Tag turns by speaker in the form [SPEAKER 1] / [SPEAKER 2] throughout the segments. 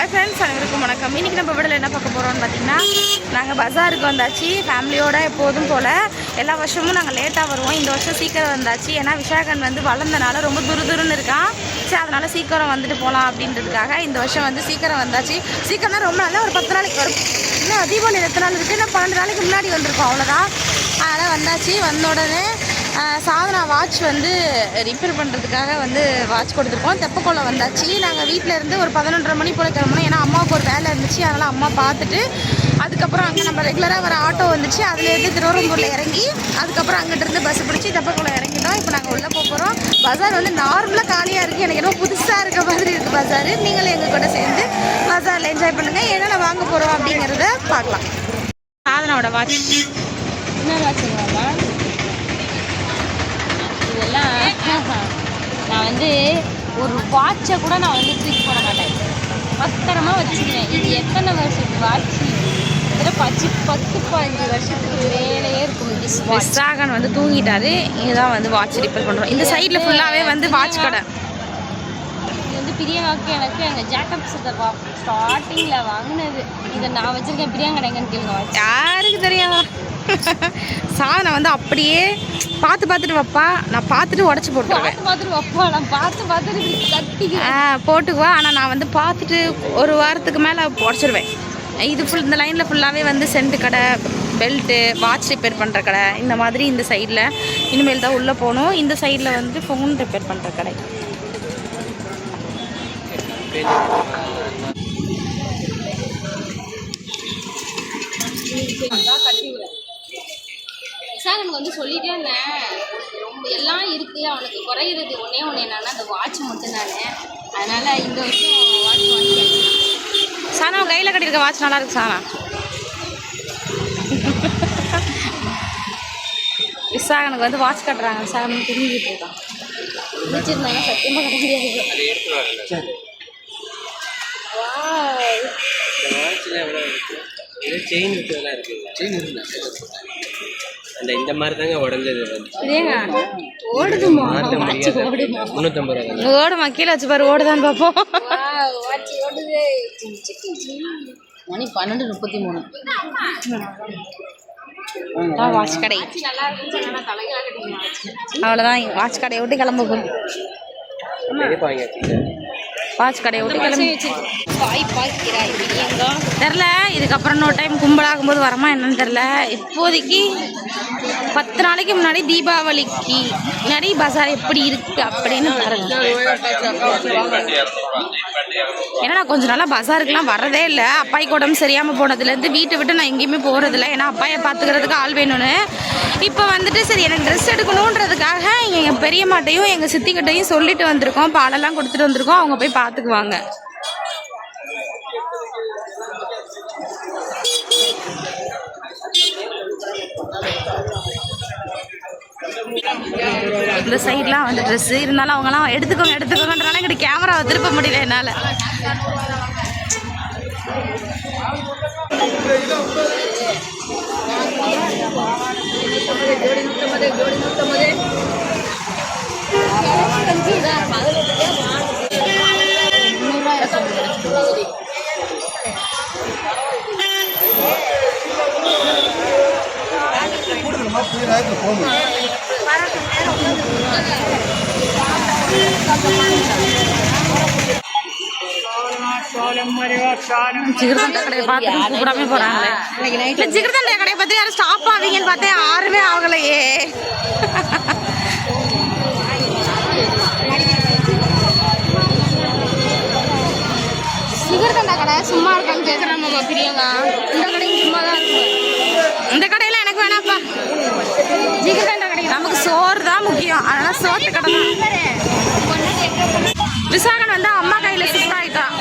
[SPEAKER 1] Hi friends, அனைவருக்கும் வணக்கம். இன்றைக்கி நம்ம வீடியோவில் என்ன பார்க்க போகிறோம்னு பார்த்தீங்கன்னா, நாங்கள் பஜாருக்கு வந்தாச்சு. ஃபேமிலியோடு எப்போதும் போல் எல்லா வருஷமும் நாங்கள் லேட்டாக வருவோம். இந்த வருஷம் சீக்கிரம் வந்தாச்சு. ஏன்னா விஷாகன் வந்து வளர்ந்தனால ரொம்ப துருதுருன்னு இருக்கான். சரி, அதனால் சீக்கிரம் வந்துட்டு போகலாம் அப்படின்றதுக்காக இந்த வருஷம் வந்து சீக்கிரம் வந்தாச்சு. சீக்கிரம்னா ரொம்ப நாள், ஒரு 10 நாளைக்கு வரும். இன்னும் தீபாவளி எத்தனை நாள் இருக்குது, இன்னும் 12 நாளைக்கு முன்னாடி வந்திருக்கோம், அவ்வளோதான். அதனால் வந்தாச்சு. வந்த உடனே சாதனா வாட்ச் வந்து ரிப்பேர் பண்ணுறதுக்காக வந்து வாட்ச் கொடுத்துருக்கோம். தெப்பக்குளம் வந்தாச்சு. நாங்கள் வீட்டில் இருந்து ஒரு 11:30 மணி போல் கிளம்பணும். ஏன்னா அம்மாவுக்கு ஒரு வேலை இருந்துச்சு. அதனால் அம்மா பார்த்துட்டு அதுக்கப்புறம் அங்கே நம்ம ரெகுலராக வர ஆட்டோ வந்துச்சு. அதுலேருந்து திருவரம்பூரில் இறங்கி அதுக்கப்புறம் அங்கிட்டிருந்து பஸ் பிடிச்சி தெப்பக்குளம் இறங்கிட்டோம். இப்போ நாங்கள் உள்ளே போகிறோம். பஜார் வந்து நார்மலாக காலியாக இருக்குது. எனக்கு என்ன புதுசாக இருக்க மாதிரி இருக்குது பஜார். நீங்களும் எங்கள் கூட சேர்ந்து பஜாரில் என்ஜாய் பண்ணுங்கள். என்னென்ன வாங்க போகிறோம் அப்படிங்கிறத பார்க்கலாம். சாதனாவோட வாட்ச்
[SPEAKER 2] என்ன வாட்சுங்களா? இதெல்லாம் நான் வந்து ஒரு வாட்சை கூட நான் வந்து தூக்கி போட மாட்டேன், பத்திரமா வச்சுக்கிறேன். இது எத்தனை வருஷத்துக்கு வாட்ச்? இதில் 10-15 வருஷத்துக்கு மேலேயே இருக்கும்.
[SPEAKER 1] விசாகன் வந்து தூங்கிட்டாரு. இதுதான் வந்து வாட்ச் ரிப்பேர் பண்ணுறோம். இந்த சைடில் ஃபுல்லாகவே வந்து வாட்ச் கடை.
[SPEAKER 2] இது வந்து பிரியங்காவுக்கு எனக்கு எங்கள் ஜாக்கப் சித்தப்பா ஸ்டார்டிங்கில் வாங்கினது. இதை நான் வச்சுருக்கேன். பிரியங்கா எங்கன்னு கேளுங்க.
[SPEAKER 1] யாருக்கு தெரியாதா? சாதனை வந்து அப்படியே பார்த்துட்டு வைப்பா. நான் பார்த்துட்டு உடச்சி போட்டுருவேன்.
[SPEAKER 2] பார்த்துட்டு வைப்பா, நான் பார்த்துட்டு கட்டிக்குவேன்,
[SPEAKER 1] போட்டுக்குவேன். ஆனால் நான் வந்து பார்த்துட்டு ஒரு வாரத்துக்கு மேலே உடச்சிடுவேன். இது இந்த லைனில் ஃபுல்லாகவே வந்து சென்ட் கடை, பெல்ட்டு, வாட்ச் ரிப்பேர் பண்ணுற கடை, இந்த மாதிரி இந்த சைடில் இனிமேல் தான் உள்ளே போகணும். இந்த சைடில் வந்து ஃபோன் ரிப்பேர் பண்ணுற கடை.
[SPEAKER 2] சார் எனக்கு வந்து சொல்லிட்டே இருந்தேன், ரொம்ப எல்லாம் இருக்குது, அவனுக்கு குறையிறது ஒன்றே ஒன்று என்னன்னா அந்த வாட்ச் மட்டும் தானே. அதனால் இந்த வருஷம் வாட்ச் வாங்கிட்டேன்.
[SPEAKER 1] சாணா கையில் கட்டியிருக்க வாட்ச் நல்லா இருக்கு. சாணா விசாகனுக்கு வந்து வாட்ச் கட்டுறாங்க. விசாகன் திரும்பிட்டு இருக்கான்.
[SPEAKER 2] முடிச்சிருந்தாங்க சத்தியமாக கட்ட முடியாது.
[SPEAKER 3] இந்த மாதிரி தாங்க உடஞ்சது.
[SPEAKER 2] ஓடுதுமா?
[SPEAKER 1] ஓடுமா? கீழே வச்சு பாரு, ஓடுதான்னு பார்ப்போம்.
[SPEAKER 2] மணி 12:33.
[SPEAKER 1] வாட்ச் கடை அவ்வளோதான். வாட்ச் கடையை விட்டு கிளம்ப போகும். வாட்ச் கடையை விட்டு கிளம்பி தெரில. இதுக்கப்புறம் இன்னொரு டைம் கும்பலாகும்போது வரமா என்னன்னு தெரில. இப்போதைக்கு 10 நாளைக்கு முன்னாடி தீபாவளிக்கு முன்னாடி பஜார் எப்படி இருக்குது அப்படின்னு பாருங்க. ஏன்னா நான் கொஞ்சம் நாளாக பஜாருக்குலாம் வரதே இல்லை. அப்பாய்க்கு உடம்பு சரியாமல் போனதுலேருந்து வீட்டை விட்டு நான் எங்கேயுமே போகிறதில்ல. ஏன்னா அப்பாயை பார்த்துக்கிறதுக்கு ஆள் வேணும்னு. இப்போ வந்துட்டு சரி எனக்கு ட்ரெஸ் எடுக்கணுன்றதுக்காக எங்கள் பெரியம்மாட்டையும் எங்கள் சித்திக்கிட்டையும் சொல்லிட்டு வந்திருக்கோம். பாலெல்லாம் கொடுத்துட்டு வந்திருக்கோம். அவங்க போய் பார்த்துக்குவாங்க. இந்த சைட்லாம் வந்து ட்ரெஸ்ஸு இருந்தாலும் அவங்கலாம் எடுத்துக்கோங்கன்றனால எங்கிட்ட கேமராவை திருப்ப முடியல என்னால். ஜிகிர்தண்டா கடையை பார்த்து கூப்பிடாம போறாங்களே. ஜிகிர்தண்டா கடையை பார்த்து யாரும் ஸ்டாப் ஆவீங்கன்னு பார்த்தேன், யாருமே ஆகலையே.
[SPEAKER 2] ஜிகிர்தண்டா கடை சும்மா இருக்கான்னு கேட்குறாங்க பிரியங்கா. இந்த கடையும் சும்மா தான் இருக்கு.
[SPEAKER 1] இந்த கடையில் எனக்கு வேணாப்பா. ஜிகிர்தண்டா கடை நமக்கு சோறு தான் முக்கியம். அதனால சோத்து கடை தான். விசாகன் வந்து அம்மா கையில் ஷிஃப்ட் ஆகிட்டான்.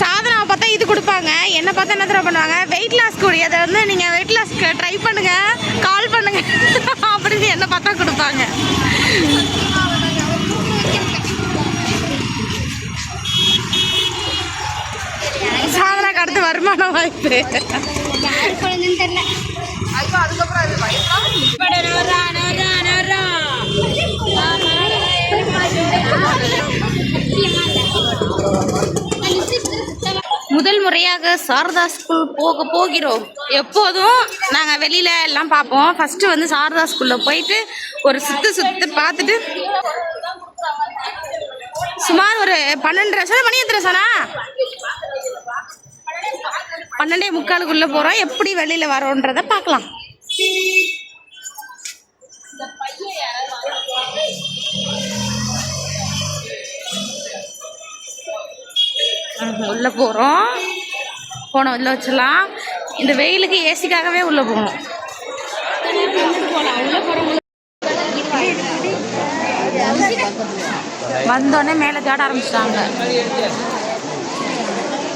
[SPEAKER 1] சாதனாவை பார்த்தா இது கொடுப்பாங்க, என்னை பார்த்தா என்ன தடவை பண்ணுவாங்க, வெயிட் லாஸ் கூடிய அதை வந்து நீங்கள் வெயிட் லாஸ்க்கு ட்ரை பண்ணுங்கள், கால் பண்ணுங்கள் அப்படின்னு என்னை பார்த்தா கொடுப்பாங்க. சாதனாக்கு அடுத்து வருமான வாய்ப்பு தெரியல. அதுக்கப்புறம் முறையாக சாரதா ஸ்கூல் போகிறோம். எப்போதும் நாங்கள் வெளியில் எல்லாம் பார்ப்போம். ஃபஸ்ட்டு வந்து சாரதா ஸ்கூலில் போயிட்டு ஒரு சுற்று பார்த்துட்டு சுமார் ஒரு 12:30 மணி எத்தனை சானா 12:45 போகிறோம். எப்படி வெளியில் வரோன்றதை பார்க்கலாம். உள்ளே போகிறோம். போன உள்ள வச்சிடலாம். இந்த வெயிலுக்கு ஏசிக்காகவே உள்ளே போகணும். வந்தோடனே மேலே தேட ஆரம்பிச்சிட்டாங்க.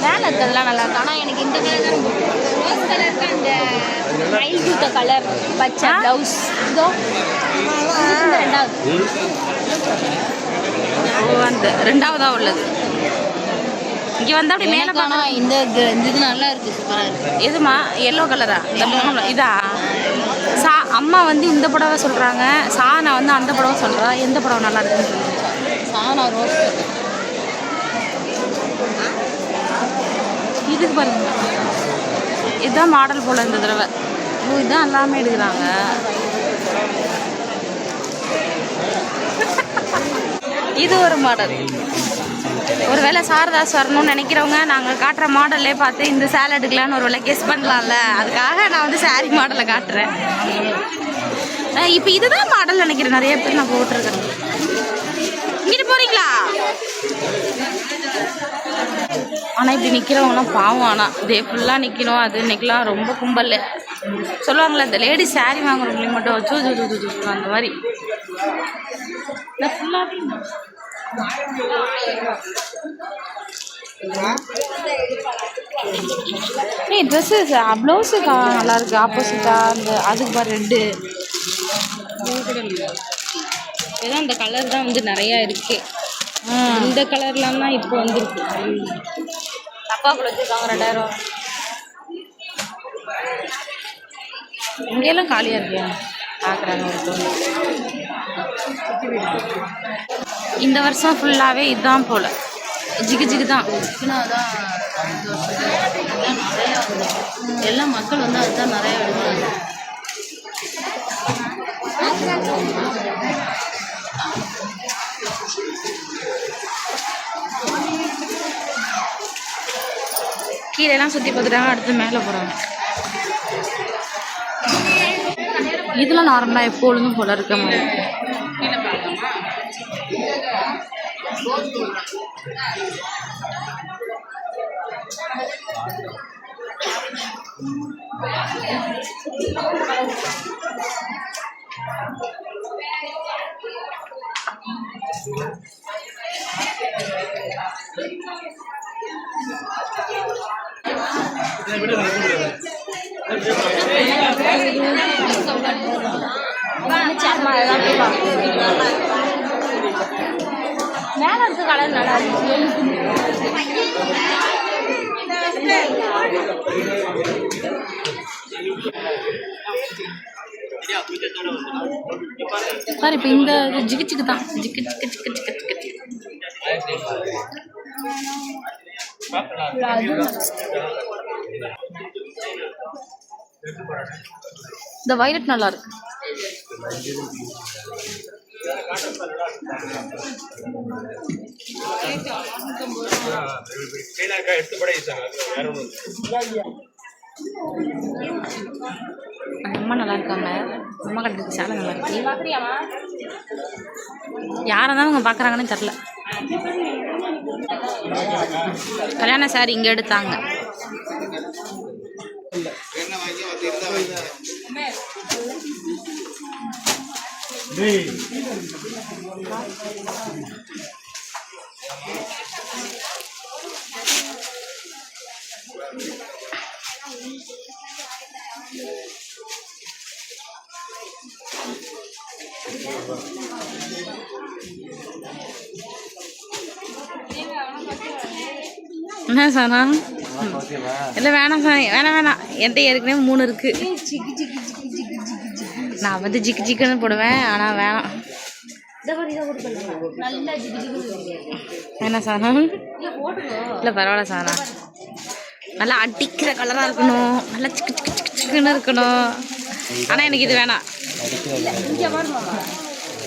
[SPEAKER 2] மேலே இருக்கிறதுலாம் நல்லா இருக்கு. ஆனால் எனக்கு இந்த கலர் தான் ரோஸ் கலருக்கு அந்த மயில் கொடுத்த கலர் பச்சை ப்ளவுஸ் இதோ இந்த ரெண்டாவது
[SPEAKER 1] அந்த ரெண்டாவதாக உள்ளது. இங்கே வந்து அப்படி மேலே
[SPEAKER 2] ஆனால் இந்த இது நல்லா இருக்குது, சூப்பராக இருக்குது.
[SPEAKER 1] எதுமா எல்லோ கலரா இந்த இதா அம்மா வந்து இந்த புடவை சொல்கிறாங்க. நான் வந்து அந்த புடவை சொல்கிறேன். எந்த புடவை நல்லா இருக்குன்னு சொல்லுங்க.
[SPEAKER 2] நான் ரோஸ்
[SPEAKER 1] இதுக்கு பாருங்க, இதுதான் மாடல் போல் இந்த தடவை. இதுதான் எல்லாமே எடுக்கிறாங்க. இது ஒரு மாடல். ஒருவேளை சாரதாஸ் வரணும்னு நினைக்கிறவங்க நாங்கள் காட்டுற மாடல்லே பார்த்து இந்த சேலை எடுக்கலான்னு ஒரு வேளை கெஸ் பண்ணலாம்ல. அதுக்காக நான் வந்து சாரீ மாடலை காட்டுறேன். இப்போ இதுதான் மாடல் நினைக்கிறேன். நிறைய பேர் நான் போட்டிருக்கேன். இங்கிட்டு போகிறீங்களா? ஆனால் இப்படி நிற்கிறவங்களாம் பாவம். ஆனால் இதே ஃபுல்லாக நிற்கணும். அது நிற்கலாம். ரொம்ப கும்பல் சொல்லுவாங்களே, இந்த லேடி சாரீ வாங்குறவங்களுக்கு மட்டும் வச்சு அந்த மாதிரி ஃபுல்லாக ட்ரெஸ்ஸு ப்ளவுஸு நல்லா இருக்கு. ஆப்போசிட்டாக அந்த அதுக்கு பாரு ரெட்டு ஏதோ அந்த கலர் தான் வந்து நிறையா இருக்கு. இந்த கலர்லாம் தான் இப்போ வந்துருக்கு. தப்பாக்குள்ள வச்சுருக்காங்க 2000. இங்கெல்லாம் காலியாக இருக்கு. பார்க்குறாங்க. இந்த வருஷம் ஃபுல்லாகவே இதுதான் போல். ஜிகு தான்.
[SPEAKER 2] அதான் நிறையா எல்லா மக்கள் வந்து அதுதான் நிறையா எடுக்கிறாங்க.
[SPEAKER 1] கீழெல்லாம் சுற்றி பார்த்துட்டாங்க. அடுத்து மேலே போகிறாங்க. இதெல்லாம் நார்மலாக எப்பொழுதும் போல இருக்க மாதிரி. மேலே இருக்க கலர் நல்லா இருக்கு. சார் இப்போ இந்த ஜிக்கு தான். ஜிக்கு இந்த வயலட் நல்லா இருக்கு. அம்மா நல்லா இருக்காங்க. அம்மா கட்டுறதுக்கு சேலை நல்லா இருக்கு. யாரை தான் அவங்க பார்க்குறாங்கன்னு தெரில. கல்யாண சாரி இங்கே எடுத்தாங்க. என்ன சானா? இல்லை வேணாம் சாமி, வேணாம். என்கிட்ட ஏற்கனவே 3 இருக்கு. நான் வந்து ஜிக்குன்னு போடுவேன். ஆனால் வேணாம். என்ன சானா? இல்லை பரவாயில்ல சானா. நல்லா அடிக்கிற கலராக இருக்கணும், நல்லா சிக்கு சிக்கு சிக்கு சிக்குன்னு இருக்கணும். ஆனால் எனக்கு இது வேணாம்,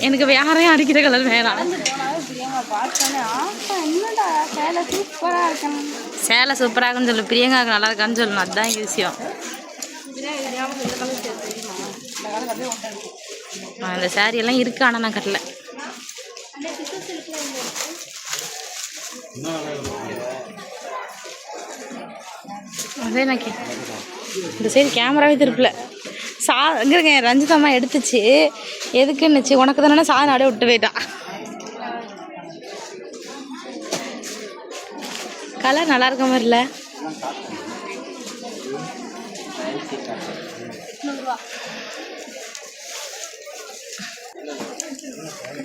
[SPEAKER 1] எனக்கு யாரையும் அடிக்கிற கலர் வேணாம். சேலை சூப்பராக இருக்குன்னு சொல்லு, பிரியங்காவுக்கு நல்லா இருக்கான்னு சொல்லணும், அதுதான் எங்கள் விஷயம். இந்த சாரி எல்லாம் இருக்கு, ஆனால் நான் கட்டல. அதே நான் இந்த சைடு கேமராவே திருப்பல. இங்கே ரஞ்சிதம்மா எடுத்துச்சு, எதுக்குன்னுச்சு உனக்கு தானே சாதனை அப்படியே விட்டு போயிட்டான். கலர் நல்லா இருக்க மாதிரி இல்லை.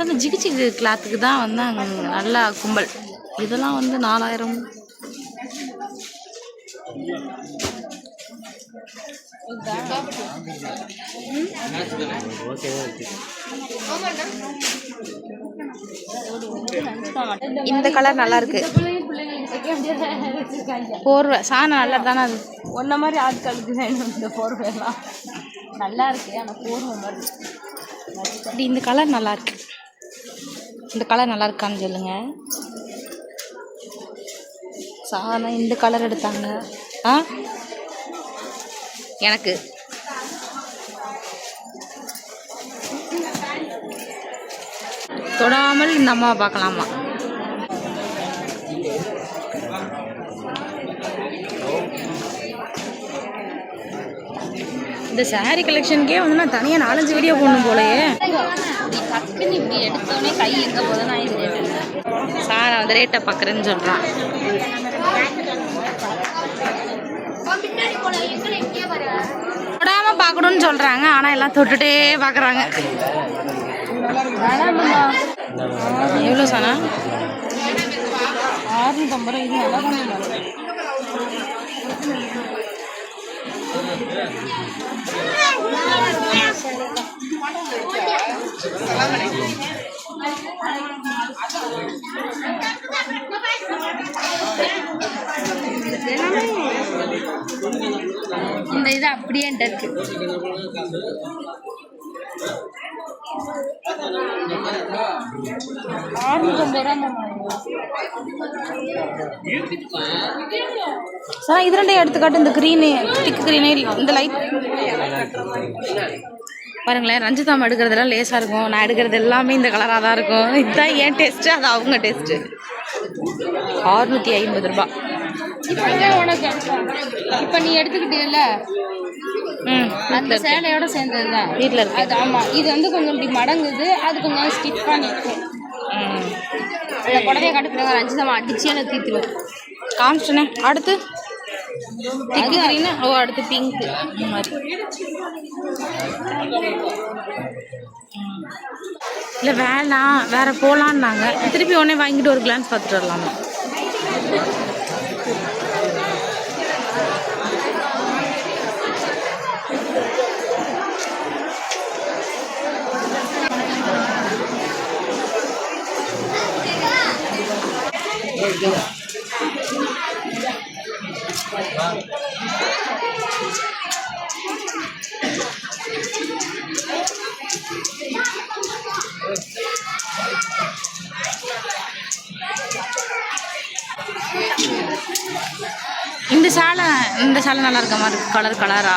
[SPEAKER 1] அந்த ஜிகு ஜிகு கிளாத்துக்கு தான் வந்து அங்கே நல்லா கும்பல். இதெல்லாம் வந்து 4000. இந்த கலர் நல்லா இருக்கு. போர்வை சாணம் நல்லா தானே அது.
[SPEAKER 2] ஒன்ன மாதிரி ஆட்களுக்கு வேணும் இந்த போர்வையெல்லாம். நல்லா இருக்கு, ஆனால் போர்வை மாதிரி.
[SPEAKER 1] இந்த கலர் நல்லா இருக்கு. இந்த கலர் நல்லா இருக்கான்னு சொல்லுங்க. சாணம் இந்த கலர் எடுத்தாங்க. எனக்கு தொடாமல் இந்த அம்மாவை பார்க்கலாமா? இந்த சாரீ கலெக்ஷனுக்கே வந்து நான் தனியாக 4-5 வீடியோ போடணும் போலயே.
[SPEAKER 2] டக்குன்னு இப்படி எடுத்தோடனே கை எங்கே போதுன்னா இது
[SPEAKER 1] சார் வந்து ரேட்டை பார்க்குறேன்னு சொல்கிறான். தொடாமல் பார்க்கணுன்னு சொல்கிறாங்க, ஆனால் எல்லாம் தொட்டுட்டே பார்க்குறாங்க. எவ்வளோ சாணா?
[SPEAKER 2] 650 ரூபா. இது நல்லா தானே.
[SPEAKER 1] இந்த இது அப்படியே இருக்கு. சார் இது ரெண்டே எடுத்துக்காட்டு. இந்த க்ரீனு திக் க்ரீனு, இந்த லைட் பாருங்களேன். ரஞ்சிதாம்மா எடுக்கிறதெல்லாம் லேசாக இருக்கும், நான் எடுக்கிறது எல்லாமே இந்த கலராக தான் இருக்கும். இதுதான் என் டேஸ்ட்டு, அது அவங்க டேஸ்ட்டு. 650 ரூபா.
[SPEAKER 2] உனக்கு இப்போ நீ எடுத்துக்கிட்டேல்ல, அந்த சேலையோட சேர்ந்தது தான்
[SPEAKER 1] வீட்டில் இருக்கு.
[SPEAKER 2] அது ஆமாம், இது வந்து கொஞ்சம் இப்படி மடங்குது, அது கொஞ்சம் ஸ்டிச் பண்ணிட்டு அந்த புடவையை காட்டுக்கிறாங்க. ரஞ்சிதம்மா அடிச்சு எனக்கு தீத்துருவேன்.
[SPEAKER 1] காமிச்சிட்டேனே. அடுத்து திக்கு க்ரீனு. அடுத்து பிங்க்கு. இந்த மாதிரி இல்லை வேணாம், வேற போகலான்னாங்க. திருப்பி உடனே வாங்கிட்டு ஒரு கிளான்ஸ் பார்த்துட்டு வரலாமா? இந்த சேலை நல்லா இருக்க மாதிரி கலரா.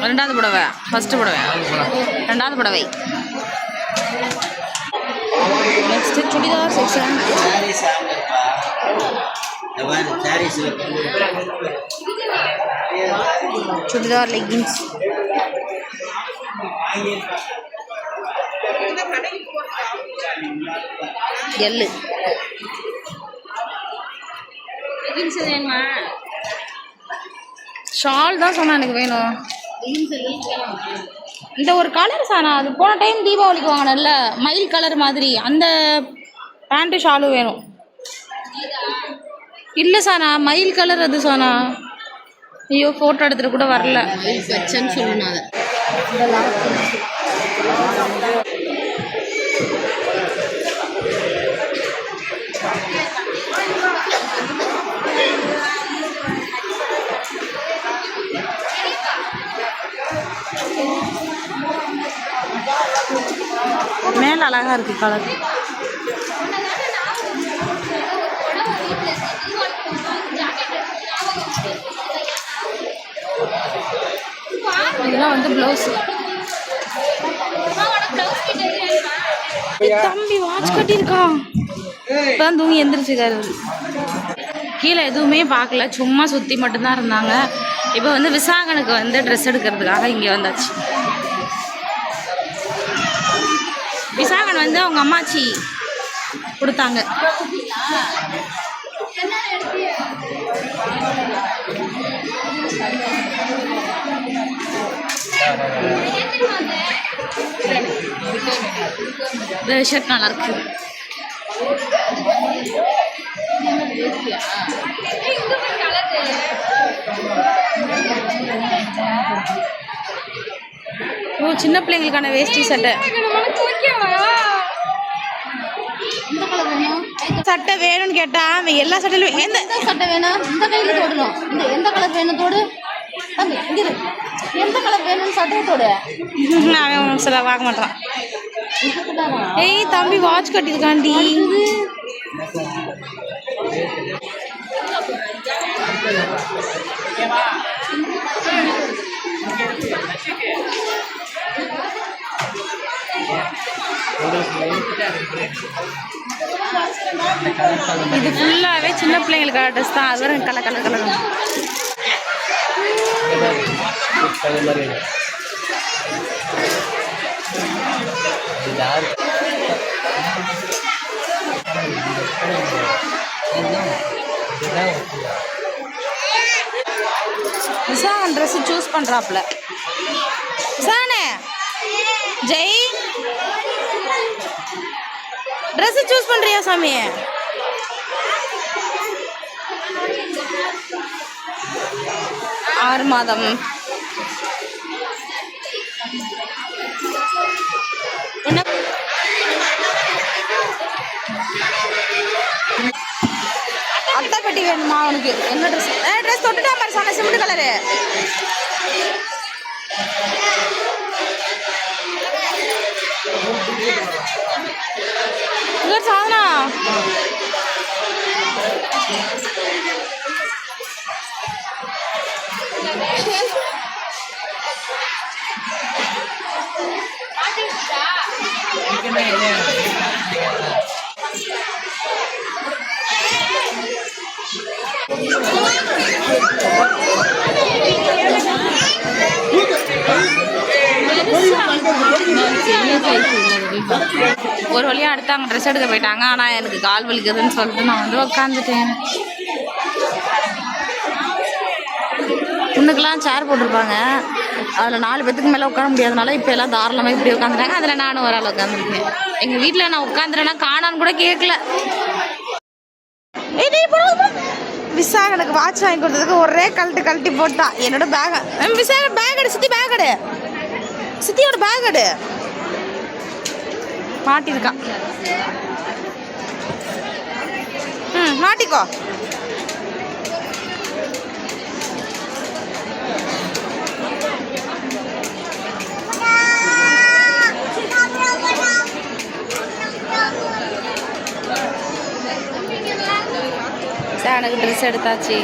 [SPEAKER 1] ரெண்டாவது புடவை, ஃபர்ஸ்ட் புடவை, ரெண்டாவது புடவை. Next churidar section. Churidar leggings. எல்லு ஷால் தான் சொன்னா எனக்கு வேணும். இந்த ஒரு கலர் சானா, அது போன டைம் தீபாவளிக்கு வாங்கினேன்ல மயில் கலர் மாதிரி, அந்த பேண்ட்டு ஷாலும் வேணும். இல்லை சானா, மயில் கலர் அது சானா. ஐயோ ஃபோட்டோ எடுத்துகிட்டு கூட வரல.
[SPEAKER 2] வச்சேன்னு சொல்லணும். அதை
[SPEAKER 1] மேலே அழகாக இருக்குது கலர். இதெல்லாம் வந்து ப்ளவுஸ். தம்பி வாட்ச் கட்டியிருக்கான். இப்போதான் தூங்கி எந்திரிச்சுக்காரு. கீழே எதுவுமே பார்க்கல, சும்மா சுற்றி மட்டும்தான் இருந்தாங்க. இப்போ வந்து விசாகனுக்கு வந்து ட்ரெஸ் எடுக்கிறதுக்காக இங்கே வந்தாச்சு. விசாகன் வந்து அவங்க அம்மாச்சி கொடுத்தாங்க. இந்த ஷர்ட் நல்லா இருக்கு. ஓ, சின்ன பிள்ளைங்களுக்கான வேஷ்டி சட்டை. சட்டை வேணும்னு கேட்டா அவன் எல்லா சட்டையிலும் எந்த
[SPEAKER 2] சட்டை வேணும், இந்த கையில தோடணும். இந்த எந்த கலர் வேணும் தோடு, எந்த கலர் வேணும்னு சட்டையை தோடு.
[SPEAKER 1] அவன் சில வாங்க மாட்டான். ஏய் தம்பி வாட்ச் கட்டிருக்காண்டி. இது ஃபுல்லாகவே சின்ன பிள்ளைங்களுக்கு ட்ரெஸ் தான். அது வரை colour colour colour. Visakan dress choose பண்றாப்ல. விசாகனே ஜெய் ட்ரெஸ் சூஸ் பண்றியா சாமி? 6 மாதம். அத்தை பெட்டி வேணுமா உனக்கு? என்ன ட்ரெஸ்? ட்ரெஸ் தொட்டுட்டா மாதிரி சொன்ன சிமெண்ட் கலரு. சாதனா ஒரு வழியாக எடுத்தாங்க, ட்ரெஸ் எடுக்க போயிட்டாங்க. ஆனால் எனக்கு கால் வலிக்குதுன்னு சொல்லிட்டு நான் வந்து உட்காந்துட்டேன். முன்னுக்கெல்லாம் சேர் போட்டிருப்பாங்க, அதில் 4 பேத்துக்கு மேலே உட்கார முடியாதனால இப்போ எல்லாம் தாராளமாக இப்படி உட்காந்துட்டாங்க. அதில் நானும் ஒரு ஆள் உட்காந்துருக்கேன். எங்கள் வீட்டில் நான் உட்காந்துறேன்னா காணான்னு கூட கேட்கல. விசாக எனக்கு வாட்ச் வாங்கி கொடுத்ததுக்கு ஒரே கழட்டி போட்டா என்னோட பேக். விசாக பேக் எடு, சித்தி பேக் எடு, சித்தியோட பேக் எடு. மாட்டிருக்கான். மாட்டிக்கோ. எனக்கு ட்ரெஸ் எடுத்தாச்சு.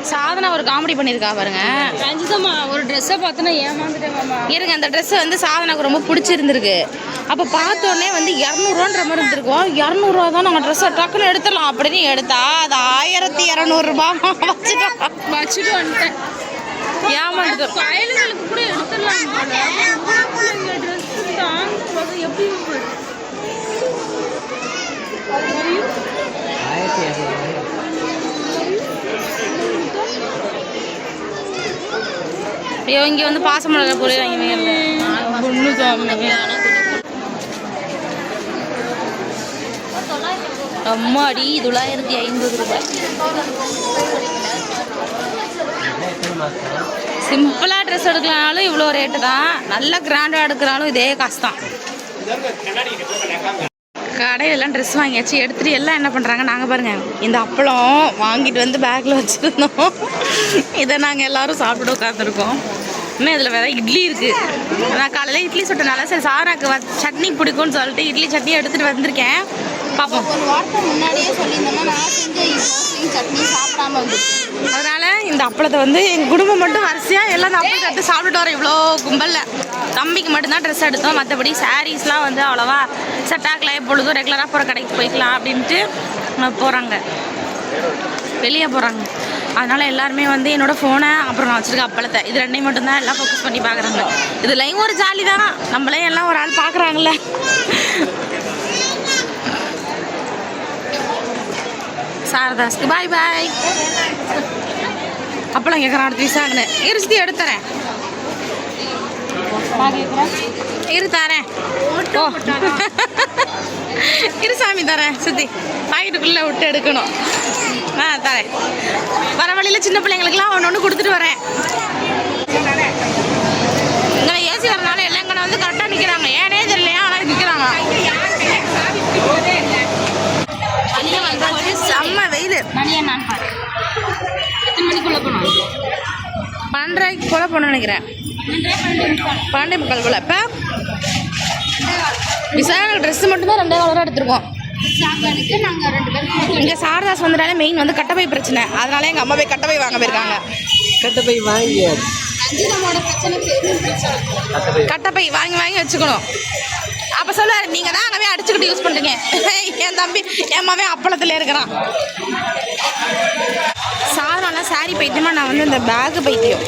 [SPEAKER 1] சாதனா ஒரு காமெடி பண்ணியிருக்கா பாருங்க.
[SPEAKER 2] ரஞ்சிதம்மா ஒரு ட்ரெஸ்ஸை பார்த்தோன்னா ஏமாந்துட்டேன்.
[SPEAKER 1] இருங்க, அந்த ட்ரெஸ் வந்து சாதனாக்கு ரொம்ப பிடிச்சிருந்துருக்கு. அப்போ பார்த்தோன்னே வந்து 200ரூவான்ற மாதிரி இருந்திருக்கோம். 200ரூவா தான் நாங்கள் ட்ரெஸ்ஸை டக்குன்னு எடுத்துடலாம் அப்படின்னு எடுத்தா அது 1200 ரூபா வச்சுட்டு வந்துட்டேன். ஏமாந்துட்டோம்.
[SPEAKER 2] பயலுகளுக்கு கூட எடுத்துடலாம். எப்படி
[SPEAKER 1] ஐயோ, இங்கே வந்து பாசமலர பொருள் வாங்கி அம்மாடி 950 ரூபாய். சிம்பிளாக ட்ரெஸ் எடுக்கலனாலும் இவ்வளோ ரேட்டு தான். நல்ல கிராண்டாக எடுக்கிறாலும் இதே காசு தான். கடையிலலாம் ட்ரெஸ் வாங்கியாச்சு எடுத்துகிட்டு எல்லாம் என்ன பண்ணுறாங்க. நாங்கள் பாருங்கள் இந்த அப்பளம் வாங்கிட்டு வந்து பேக்கில் வச்சுருந்தோம். இதை நாங்கள் எல்லோரும் சாப்பிட்டு உட்காந்துருக்கோம். இன்னும் இதில் வேறு இட்லி இருக்குது. நான் காலையில் இட்லி சுட்டனால சரி சாராக்கு சட்னி பிடிக்கும்னு சொல்லிட்டு இட்லி சட்னி எடுத்துகிட்டு வந்திருக்கேன். பார்ப்போம்.
[SPEAKER 2] ஒரு வாரத்துக்கு முன்னாடியே சொல்லியிருந்தோம்னா நான் செஞ்ச சட்னி சாப்பிடாம வந்து
[SPEAKER 1] அதனால் இந்த அப்பளத்தை வந்து எங்கள் குடும்பம் மட்டும் வரிசையாக எல்லாம் இந்த அப்பளத்தை எடுத்து சாப்பிட்டுட்டு வரோம். இவ்வளோ கும்பலில் தம்பிக்கு மட்டும்தான் ட்ரெஸ் எடுத்தோம். மற்றபடி சாரீஸ்லாம் வந்து அவ்வளோவா செட் ஆகல. எப்பொழுதும் ரெகுலராக போகிற கடைக்கு போய்க்கலாம் அப்படின்ட்டு போகிறாங்க, வெளியே போகிறாங்க. அதனால் எல்லாருமே வந்து என்னோடய ஃபோனை அப்புறம் நான் வச்சுருக்க அப்பளத்தை இது ரெண்டையும் மட்டும்தான் எல்லாம் ஃபோக்கஸ் பண்ணி பார்க்குறாங்க. இதுலையும் ஒரு ஜாலி தான், நம்மளே எல்லாம் ஒரு ஆள் பார்க்குறாங்களே. சாரதாஸ்க்கு பாய் பாய். அப்பளம் கேட்குறான் அடுத்த விசாங்கன்னு இருசுத்தி எடுத்துறேன். இரு தரேன். ஓ இரு சாமி தரேன். சுற்றி பாக்கெட்டுக்குள்ளே விட்டு எடுக்கணும். தரேன். வர வழியில் சின்ன பிள்ளைங்களுக்குலாம் ஒன்று ஒன்று கொடுத்துட்டு வரேன். இங்கே ஏசி வரனால எல்லாம் இங்கே வந்து கரெக்டாக நிற்கிறாங்க. ஏனே தெரியலையா ஆனால் நிற்கிறாங்க. செம்ம வெயில்.
[SPEAKER 2] மணியை நான் பாரு எத்தனை மணிக்குள்ளே போனோம்?
[SPEAKER 1] 12:30 போல் போகணும்னு நினைக்கிறேன். 12:45 போல். இப்போ விசாரணை ட்ரெஸ்ஸு மட்டும்தான் 2 கலராக எடுத்துருக்கோம்.
[SPEAKER 2] சாப்பாடுக்கு நாங்கள் 2 பேரும்
[SPEAKER 1] இங்கே சாரதாஸ் வந்தனால மெயின் வந்து கட்டப்பை பிரச்சனை. அதனால எங்கள் அம்மா போய் கட்டப்பை வாங்க போயிருக்காங்க.
[SPEAKER 3] கட்டப்பை வாங்கி
[SPEAKER 2] நம்மளோட பிரச்சனை பெரும் பிரச்சனை.
[SPEAKER 1] கட்டப்பை வாங்கி வாங்கி வச்சுக்கணும். அப்போ சொல்லுவார் நீங்கள் தான் அங்கே போய் அடிச்சுக்கிட்டு யூஸ் பண்ணுறீங்க. என் தம்பி என் மகன் அப்பளத்தில் இருக்கிறான். சாதாரண சாரி பைத்தியமாக நான் வந்து இந்த பேக்கு பைத்தியம்.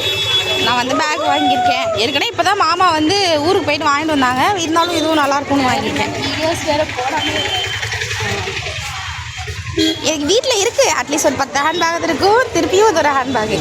[SPEAKER 1] நான் வந்து பேக் வாங்கியிருக்கேன். ஏற்கனவே இப்போ தான் மாமா வந்து ஊருக்கு போயிட்டு வாங்கிட்டு வந்தாங்க. இருந்தாலும் இதுவும் நல்லாயிருக்கும்னு வாங்கியிருக்கேன்.
[SPEAKER 2] வீடியோஸ் வேறு போடாமல்
[SPEAKER 1] எனக்கு வீட்டில் இருக்குது. அட்லீஸ்ட் ஒரு 10 ஹேண்ட் பேக் இருக்கும். திருப்பியும் ஒரு ஹேண்ட் பேக்.